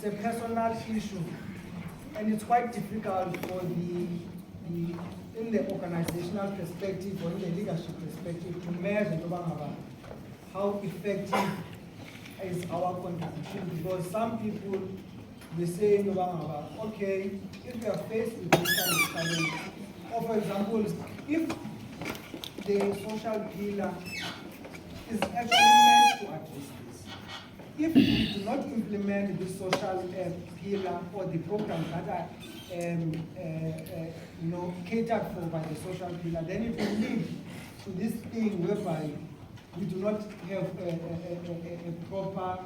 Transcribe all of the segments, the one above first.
a personal issue, and it's quite difficult for in the organizational perspective or in the leadership perspective to measure how effective is our contribution, because some people they say, okay, if we are faced with this kind of challenge, or for example, if the social pillar is actually meant to address this, if we do not implement the social pillar or the programs that are catered for by the social pillar, then it will lead to this thing whereby we do not have a proper,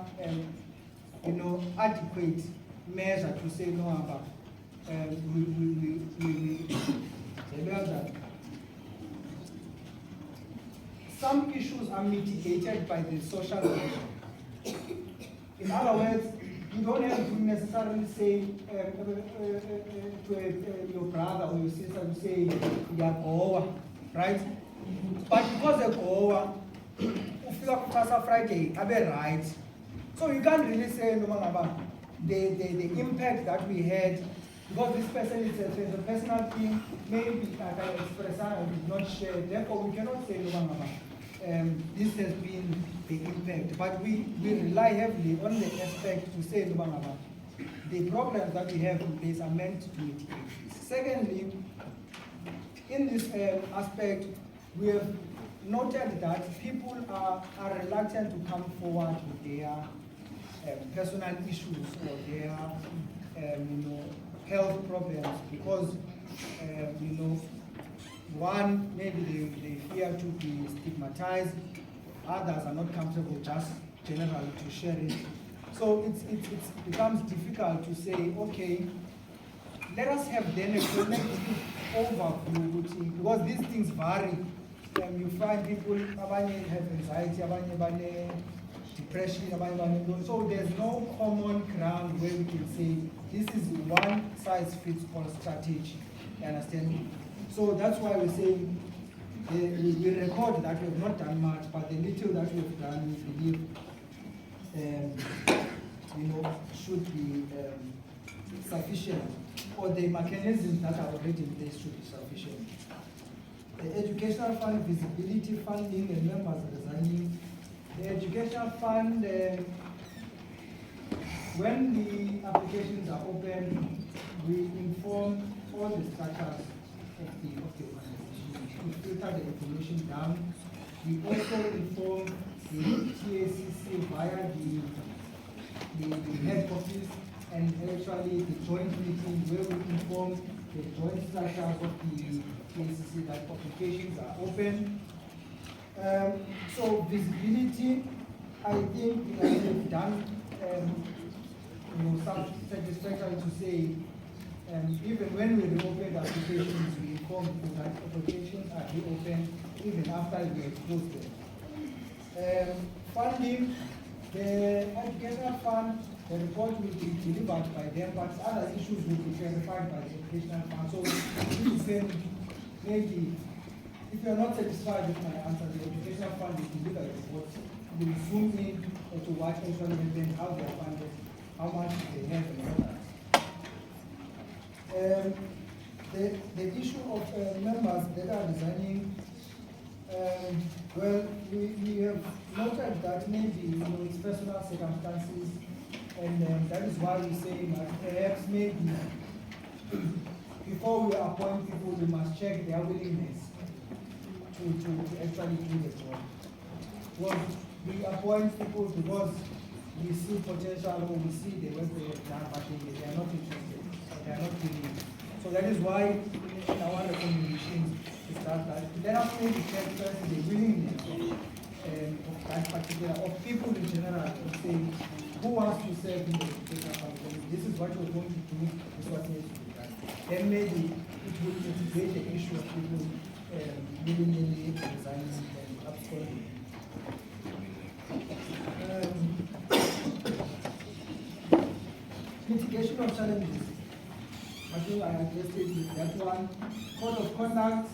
adequate measure to say no about. Some issues are mitigated by the social measure. In other words, you don't have to necessarily say to your brother or your sister to say, "Yagowa," right? But because a goa, ufika Friday, abe right. So you can't really say no about the impact that we had, because this person is a personal thing, maybe I can express and did not share. Therefore, we cannot say no about this has been the impact. But we rely heavily on the aspect to say no about the problems that we have in place are meant to mitigate this. Secondly, in this aspect, we have noted that people are reluctant to come forward with their personal issues or their health problems because one, maybe they fear to be stigmatized, others are not comfortable just generally to share it. So it becomes difficult to say, okay, let us have then a collective overview, because these things vary. You find people, abanye have anxiety, abanye depression, so there's no common ground where we can say this is one size fits all strategy. You understand? So that's why we say we record that we have not done much, but the little that we have done, we believe should be sufficient, or the mechanisms that are already in place should be sufficient. The educational fund visibility funding and members resigning. The educational fund, when the applications are open, we inform all the structures of the organization. We filter the information down. We also inform the TACC via the head office, and actually the joint meeting where we inform the joint structures of the TACC that applications are open. So visibility, I think we have done some satisfactory to say, even when we reopen the applications, we inform people that applications are reopened even after we have closed them. Funding, the educational fund, the report will be delivered by them, but other issues will be clarified by the educational fund. So you can maybe, if you are not satisfied with my answer, the educational fund will deliver a report. We will zoom in to what actually happened, how they are funded, how much they have, and all that. The issue of members that are resigning, well, we have noted that maybe it's personal circumstances, and that is why we say that perhaps maybe before we appoint people, we must check their willingness to actually do the job. Well, we appoint people because we see potential or we see the work they have done, but they are not interested, they are not willing. So that is why in our recommendations is that let us maybe check first the willingness of that particular, of people in general, to say who wants to serve in the education family. This is what we're going to do, this is what needs to be done. Then maybe it will mitigate the issue of people willingly resigning and absconding. Mitigation of challenges. I think I addressed it with that one. Code of conduct.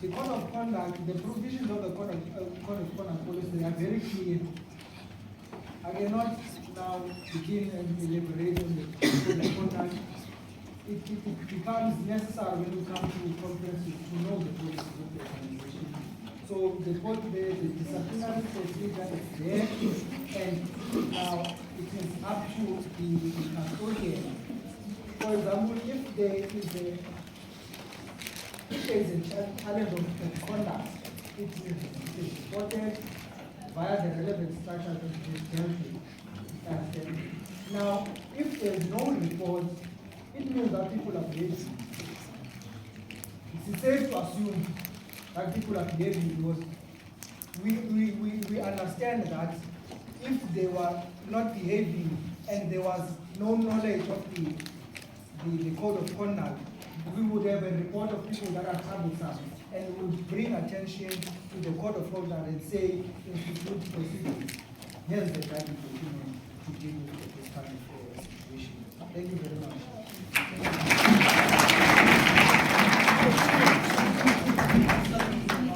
The code of conduct, the provisions of the code of conduct policy, they are very clear. I cannot now begin and elaborate on the conduct, it becomes necessary when you come to conferences to know the policies of the organization. So the disciplinary procedure is there, and now it is up to the custodian. For example, if there is a challenge of conduct, it is reported via the relevant structures of the country. Now, if there is no report, it means that people are behaving. It's safe to assume that people are behaving because we understand that if they were not behaving and there was no knowledge of the code of conduct, we would have a report of people that are troublesome and we would bring attention to the code of conduct and say, institute proceedings. Here's the guiding document to deal with this kind of situation. Thank you very much.